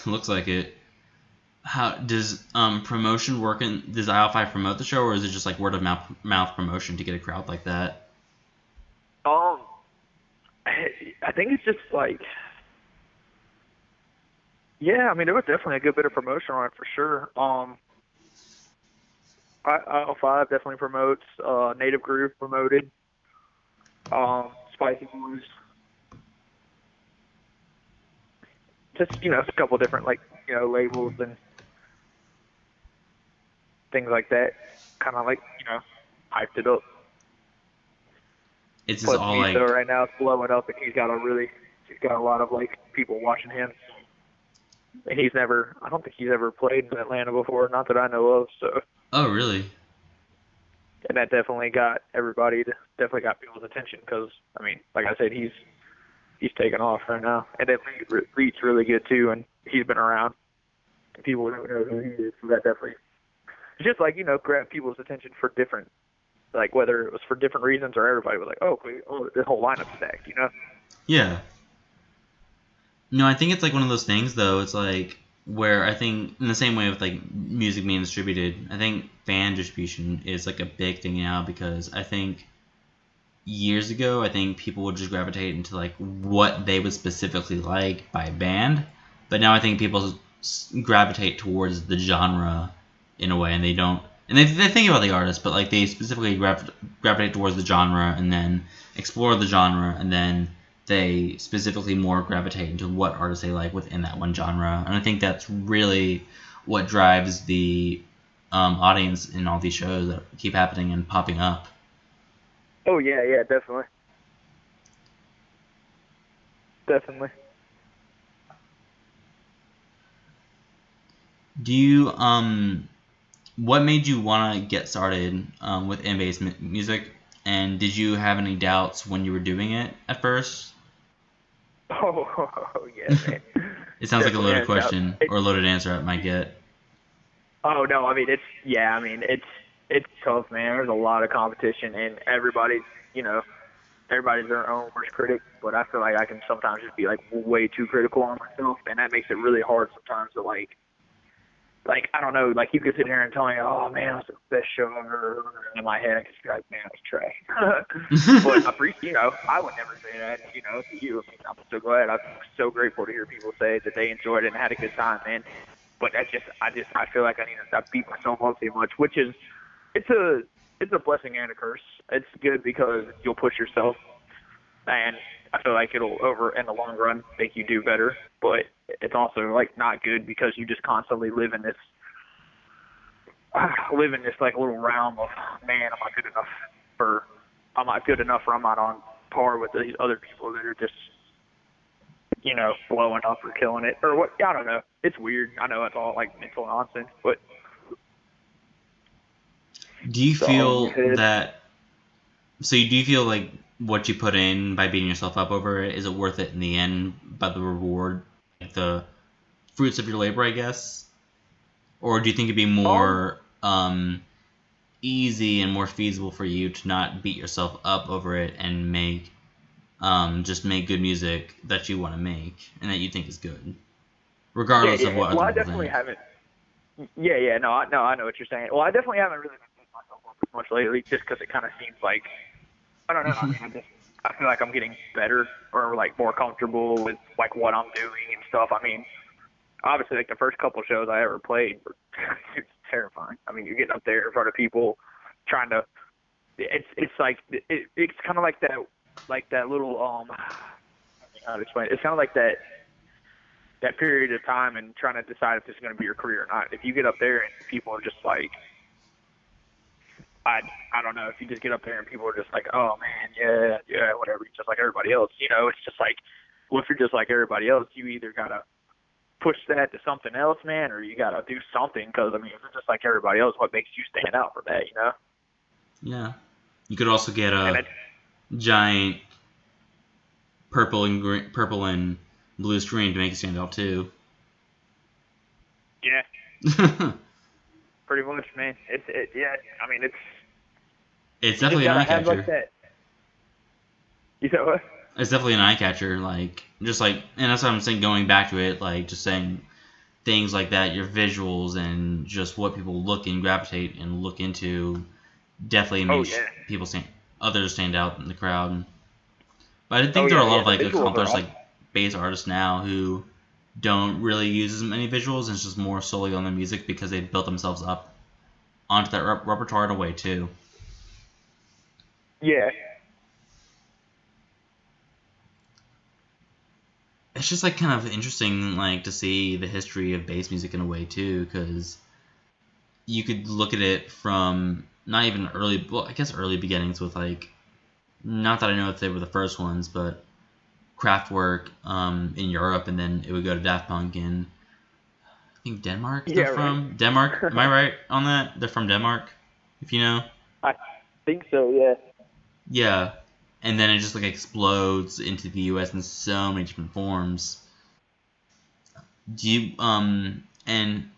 Looks like it. How does promotion work? Does Aisle 5 promote the show, or is it just like word of mouth promotion to get a crowd like that? I think it's just like, yeah. I mean, there was definitely a good bit of promotion on it for sure. Aisle 5 definitely promotes. Native Groove promoted. Spicy Boys. Just a couple different labels and things like that. Kind of hyped it up. It's just all like. So right now it's blowing up, and he's got a lot of people watching him. And I don't think he's ever played in Atlanta before, not that I know of. So. Oh really? And that definitely got people's attention because I mean, like I said, he's taking off right now, and then Leet's really good too, and he's been around. And people don't know who he is, so that definitely. It's just grab people's attention for different. Like whether it was for different reasons or everybody was like, oh, the whole lineup's stacked, Yeah. No, I think it's like one of those things though. It's like where I think in the same way with like music being distributed, I think fan distribution is like a big thing now because I think years ago, I think people would just gravitate into like what they would specifically like by band, but now I think people gravitate towards the genre in a way, and they don't. And they think about the artist, but like they specifically gravitate towards the genre and then explore the genre, and then they specifically more gravitate into what artists they like within that one genre. And I think that's really what drives the audience in all these shows that keep happening and popping up. Oh yeah, definitely. Definitely. Do you what made you want to get started with in-bass music, and did you have any doubts when you were doing it at first? Oh yeah, man. It sounds like a loaded question or a loaded answer I might get. Oh no, I mean it's tough, man. There's a lot of competition, and everybody's their own worst critic. But I feel like I can sometimes just be like way too critical on myself, and that makes it really hard sometimes to like I don't know, like you could sit here and tell me, oh man, that's the best show ever. In my head, I could be like, man, it's trash. But I would never say that. To you, I mean, I'm so glad. I'm so grateful to hear people say that they enjoyed it and had a good time, man. But I feel like I need to stop beating myself up too much, which is, it's a it's a blessing and a curse. It's good because you'll push yourself, and I feel like it'll in the long run make you do better. But it's also like not good because you just constantly live in this like little realm of, man, I'm not good enough for I'm not on par with these other people that are just, blowing up or killing it or what. I don't know. It's weird. I know it's all like mental nonsense, but Do you it's all feel in your head. that? So do you feel like what you put in by beating yourself up over it, is it worth it in the end? By the reward, like the fruits of your labor, I guess, or do you think it'd be Um, more easy and more feasible for you to not beat yourself up over it and just make good music that you want to make and that you think is good, yeah, regardless of yeah. what Well, other I people definitely think? haven't. Yeah, yeah. No, I know what you're saying. Well, I definitely haven't really been beating myself up as much lately, just because it kind of seems like I don't know. I mean, I feel like I'm getting better or like more comfortable with like what I'm doing and stuff. I mean, obviously, like the first couple shows I ever played were it's terrifying. I mean, you're getting up there in front of people, trying to. It's like it's kind of like that little I don't know how to explain it. It's kind of like that period of time and trying to decide if this is going to be your career or not. If you get up there and people are just like, I don't know, if you just get up there and people are just like, oh man, yeah, whatever, just like everybody else, it's just like, well, if you're just like everybody else, you either gotta push that to something else, man, or you gotta do something. Because I mean, if you're just like everybody else, what makes you stand out from that? Yeah, you could also get And a it's giant purple and blue screen to make it stand out too. yeah, It's pretty much, man. Yeah. I mean, you just definitely an gotta eye have like catcher. that. You know what? It's definitely an eye catcher. Like just like, and that's what I'm saying. Going back to it, like just saying things like that, your visuals and just what people look and gravitate and look into definitely Oh makes yeah. people others stand out in the crowd. But I Oh think there are yeah, a lot yeah. of The like visuals are accomplished like awesome. bass artists now who don't really use as many visuals and it's just more solely on the music because they built themselves up onto that repertoire in a way too. Yeah. It's just like kind of interesting like to see the history of bass music in a way too, because you could look at it from not even I guess early beginnings with like, not that I know if they were the first ones, but Kraftwerk in Europe, and then it would go to Daft Punk in, I think, Denmark. They're Yeah. Right. from Denmark. Am I right on that? They're from Denmark, if you know. I think so. Yeah. Yeah, and then it just like explodes into the U.S. in so many different forms. Do you and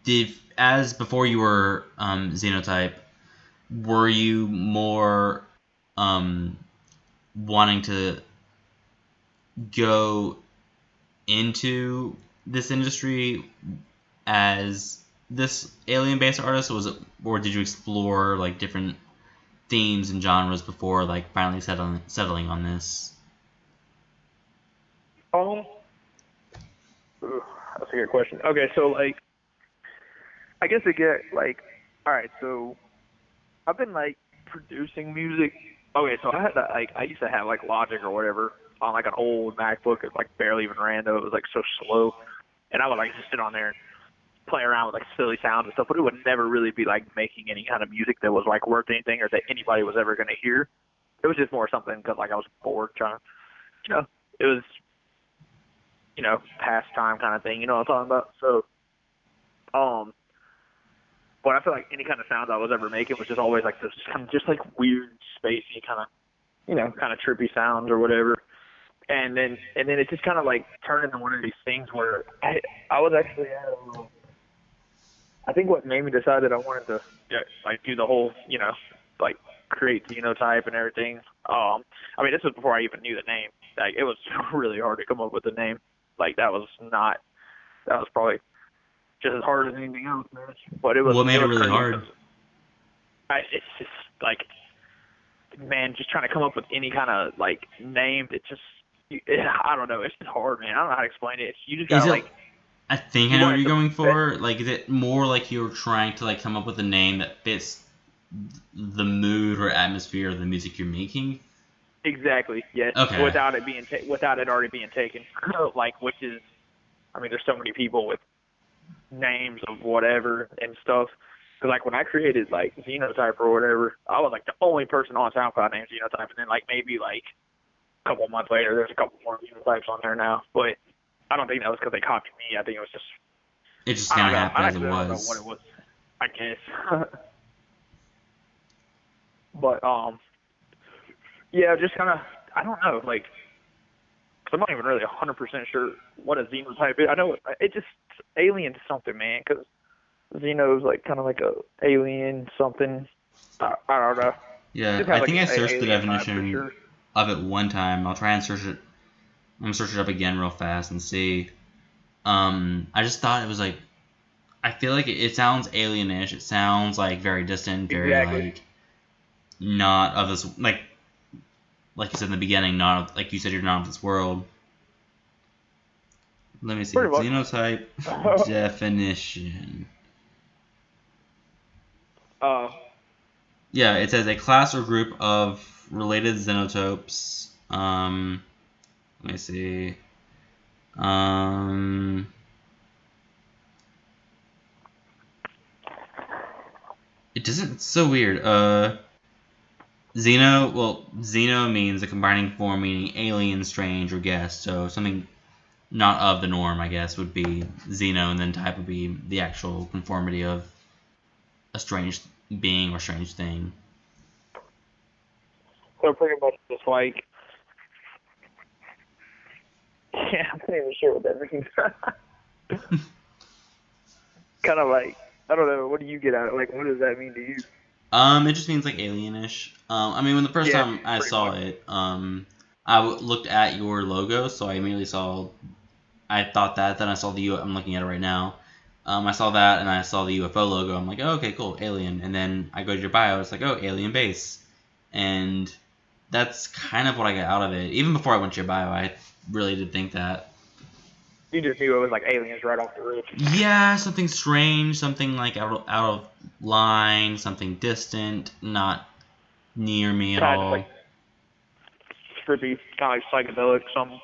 did as before you were Xenotype, were you more um wanting to go into this industry as this alien based artist, or or did you explore like different themes and genres before like finally settling on this? Um. Ooh, that's a good question. Okay, so like, I guess I get like, all right, so I've been like producing music. Okay, so I used to have like Logic or whatever on like an old MacBook. It like barely even ran though. It was like so slow, and I would like just sit on there and play around with like silly sounds and stuff. But it would never really be like making any kind of music that was like worth anything or that anybody was ever gonna hear. It was just more something because like I was bored trying to, you know, it was pastime kind of thing. You know what I'm talking about? So um. But I feel like any kind of sound I was ever making was just always like this kind of just like weird, spacey kind of, kind of trippy sounds or whatever. And then it just kind of like turned into one of these things where I was actually at I think what made me decide that I wanted to like do the whole like create Xenotype and everything. I mean this was before I even knew the name. Like it was really hard to come up with the name. Like that was probably just as hard as anything else, man. But What it made it was really crazy hard? because it's just like, man, just trying to come up with any kind of like name that I don't know. It's just hard, man. I don't know how to explain it. You just Is gotta it? like I think I you know want what it you're to going fit. for. Like, is it more like you're trying to like come up with a name that fits the mood or atmosphere of the music you're making. Exactly. Yes. Okay. Without it already being taken. Like, which is, I mean, there's so many people with names of whatever and stuff. Cause like when I created like Xenotype or whatever, I was like the only person on SoundCloud named Xenotype, and then like maybe like a couple months later, there's a couple more Xenotypes on there now. But I don't think that was because they copied me. I think it was just It just I kind don't of know. happened I as it actually don't know what was. it was. I guess. But yeah, just kind of I don't know. Like, cause I'm not even really 100% sure what a Xenotype is. I know it just alien to something, man. Cause Xeno's like kind of like a alien something. I don't know. Yeah, Just I has like think I an searched the alien vibe for definition sure. of it one time. I'll try and search it. I'm gonna search it up again real fast and see. I just thought it was like. I feel like it sounds alienish. It sounds like very distant, very Exactly. like not of this. Like you said in the beginning, not of, like you said, you're not of this world. Let me see. Pretty much. Xenotype definition. uh, Yeah, it says a class or group of related xenotopes. Let me see. Um, it doesn't. It's so weird. Xeno means a combining form meaning alien, strange, or guest. So something not of the norm, I guess, would be Xeno, and then type would be the actual conformity of a strange being or strange thing. so pretty much just like yeah, I'm not even sure what that means. Kind of like I don't know. What do you get out of it? Like, what does that mean to you? It just means like alienish. I mean, when the first Yeah, time I pretty saw much. it, looked at your logo, so I immediately saw. I thought that. Then I saw the I'm looking at it right now. I saw that, and I saw the UFO logo. I'm like, oh, okay, cool, alien. And then I go to your bio. It's like, oh, alien base, and that's kind of what I got out of it. Even before I went to your bio, I really did think that. You just knew it was like aliens right off the rip. Yeah, something strange, something like out of line, something distant, not near me at Kind of just like all. trippy, kind of like psychedelic, something.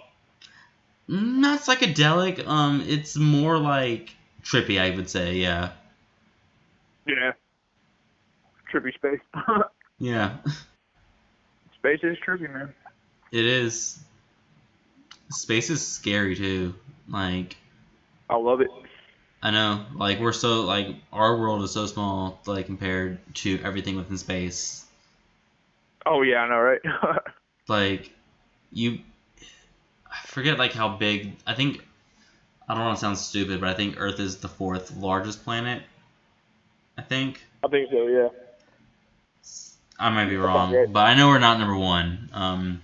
Not psychedelic. It's more like trippy, I would say. Yeah. Yeah, trippy space. Yeah. Space is trippy, man. It is. Space is scary too. Like I love it. I know. Like we're so like our world is so small, like compared to everything within space. Oh yeah, I know, right? Like you, I forget like how big. I think I don't want to sound stupid, but I think Earth is the fourth largest planet. I think. I think so. Yeah, I might be that sounds wrong, great. but I know we're not number one. And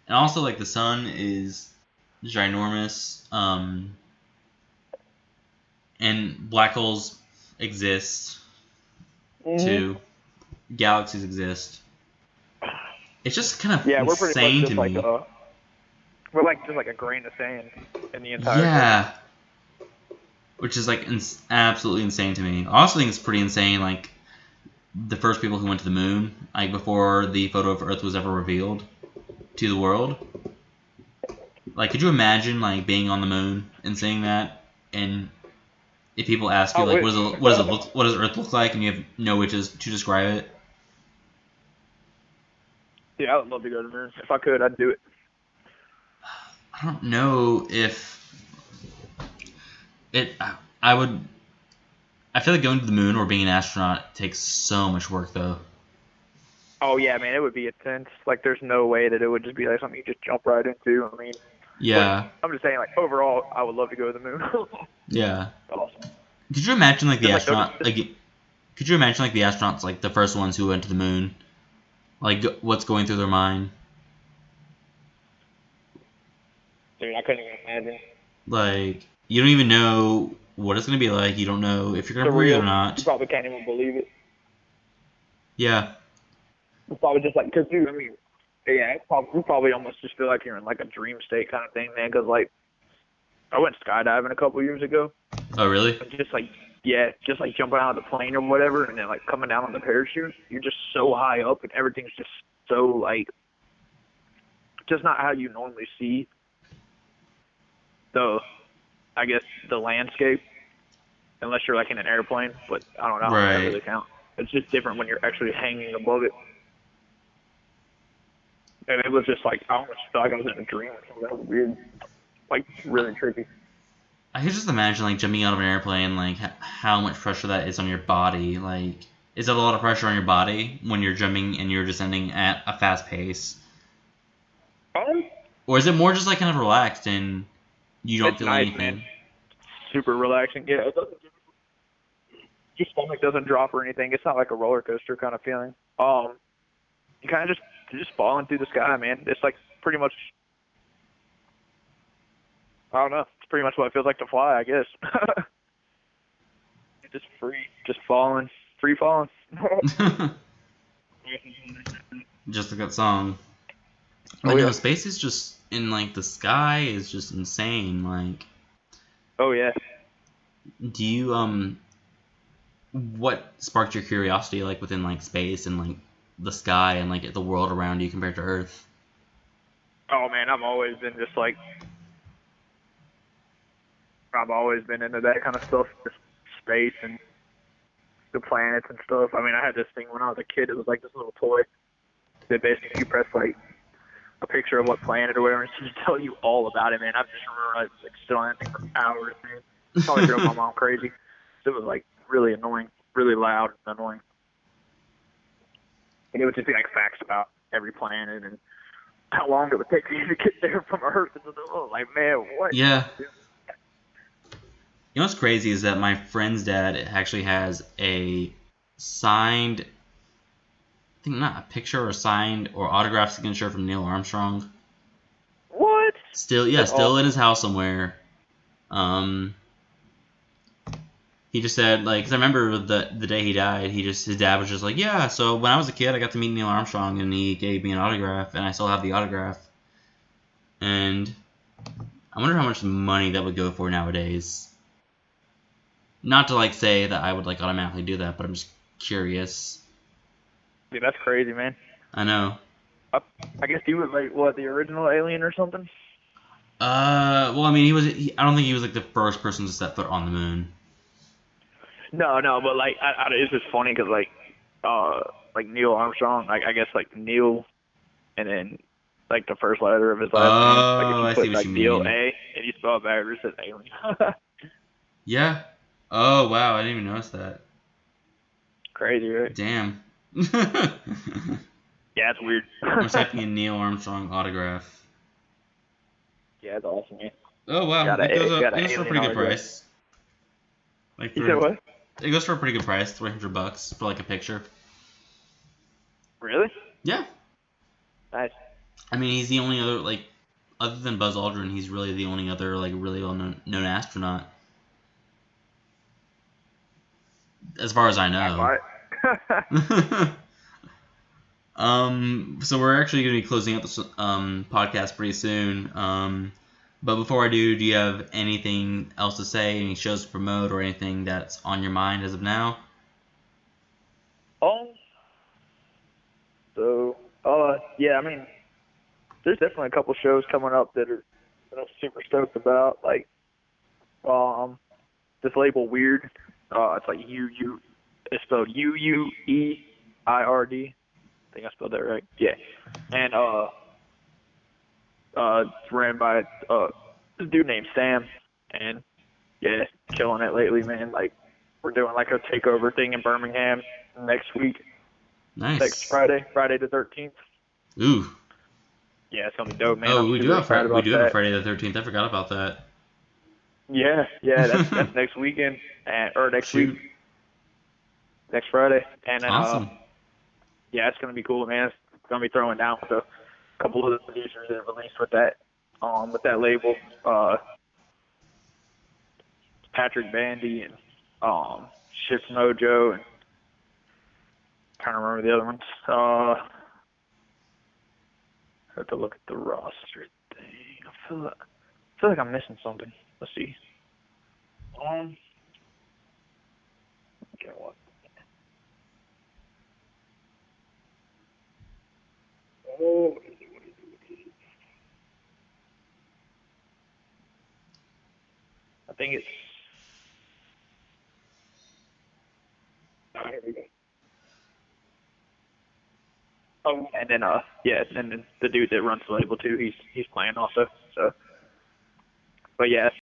also like the sun is ginormous. And black holes exist Mhm. too. Galaxies exist. It's just kind of Yeah, we're pretty much insane to just like me. we're like just like a grain of sand in the entire thing. Yeah, which is like absolutely insane to me. I also think it's pretty insane, like the first people who went to the moon, like before the photo of Earth was ever revealed to the world. Like, could you imagine like being on the moon and seeing that? And if people ask I you like, wish. what does Earth look like, and you have no way to describe it? Yeah, I would love to go to the moon. If I could, I'd do it. I don't know if it. I would. I feel like going to the moon or being an astronaut takes so much work, though. Oh yeah, man, it would be intense. Like, there's no way that it would just be like something you just jump right into. I mean, but Yeah, I'm just saying, like overall, I would love to go to the moon. yeah. Awesome. Could you imagine like the Just like go to. astronaut like? Could you imagine like the astronauts like the first ones who went to the moon? Like what's going through their mind? Dude, I couldn't even imagine. Like you don't even know what it's gonna be like. You don't know if you're gonna breathe or Surreal. You not. probably can't even believe it. Yeah, It's probably just like, cause dude, I mean, yeah, you probably almost just feel like you're in like a dream state kind of thing, man. Cause like I went skydiving a couple years ago, oh really? and just like yeah, just like jumping out of the plane or whatever, and then like coming down on the parachute, you're just so high up, and everything's just so like, just not how you normally see the, I guess, the landscape, unless you're like in an airplane. But I don't know how that Right. really counts. It's just different when you're actually hanging above it. And it was just like, I almost felt like I was in a dream or something. That was weird. Like, really trippy. I could just imagine like jumping out of an airplane, like how much pressure that is on your body. Like, is that a lot of pressure on your body when you're jumping and you're descending at a fast pace, Um, or is it more just like kind of relaxed and you don't it's feel nice, man. anything? Super relaxing. Yeah, it doesn't, your stomach doesn't drop or anything. It's not like a roller coaster kind of feeling. You kind of just falling through the sky, man. It's like pretty much, I don't know. It's pretty much what it feels like to fly, I guess. Just free, just falling, free falling. Just like that song. Oh But no, yeah. space is just in like the sky is just insane. Like, Oh yeah. do you what sparked your curiosity like within like space and like the sky and like the world around you compared to Earth? Oh man, I've always been just like, I've always been into that kind of stuff, just space and the planets and stuff. I mean, I had this thing when I was a kid. It was like this little toy that basically you press like a picture of what planet or whatever, and it's just tell you all about it, man. I just remember I like sit on that thing for hours, man. Probably drove my mom crazy. It was like really annoying, really loud and annoying. And it would just be like facts about every planet and how long it would take for you to get there from Earth. And like, man, what? Yeah. You know what's crazy is that my friend's dad actually has a signed, I think not a picture or signed or autographed signature from Neil Armstrong. What? Still, yeah, That's still awesome. in his house somewhere. He just said like, 'cause I remember the day he died, his dad was just like, yeah. So when I was a kid, I got to meet Neil Armstrong, and he gave me an autograph, and I still have the autograph. And I wonder how much money that would go for nowadays. Not to like say that I would like automatically do that, but I'm just curious. Dude, that's crazy, man. I know. I guess he was like, what, the original alien or something? Well, I mean, I don't think he was like the first person to set foot on the moon. No, but like, it's just funny because like Neil Armstrong, like I guess like Neil, and then like the first letter of his last name. Like if Oh, you I see put what you like Neil mean. A and you spell it backwards, it's alien. Yeah. Oh, wow, I didn't even notice that. Crazy, right? Damn. Yeah, it's weird. I'm just typing in Neil Armstrong autograph. Yeah, it's awesome, man. Oh wow, Got a it got an goes for a alien pretty good autograph. price. Like You said what? it goes for a pretty good price, $300 for like a picture. Really? Yeah. Nice. I mean, he's the only other like, other than Buzz Aldrin, he's really the only other like really well known astronaut, as far as I I'd know. buy it. So we're actually going to be closing up this podcast pretty soon. But before I do you have anything else to say, any shows to promote, or anything that's on your mind as of now? um. So, yeah, I mean, there's definitely a couple shows coming up that I'm super stoked about. Like, this label Weird. It's like it's spelled UUEIRD. I think I spelled that right. Yeah. And it's ran by this dude named Sam, and yeah, killing it lately, man. Like, we're doing like a takeover thing in Birmingham next week, Nice. next Friday the 13th. Ooh. Yeah, it's gonna be dope, man. Oh, I'm super excited we about do have a that. Friday the 13th. I forgot about that. Yeah, that's next weekend, or next week, Shoot. next Friday, and then Awesome. yeah, it's gonna be cool, man. It's gonna be throwing down with a couple of the producers that released with that label, Patrick Bandy and Shift Mojo, and trying to remember the other ones. I have to look at the roster thing. I feel like I'm missing something. Let's see. Give me one. Oh, I think it's. Oh, here we go. Oh, and then yeah, and then the dude that runs the label too, he's playing also. So, but yeah,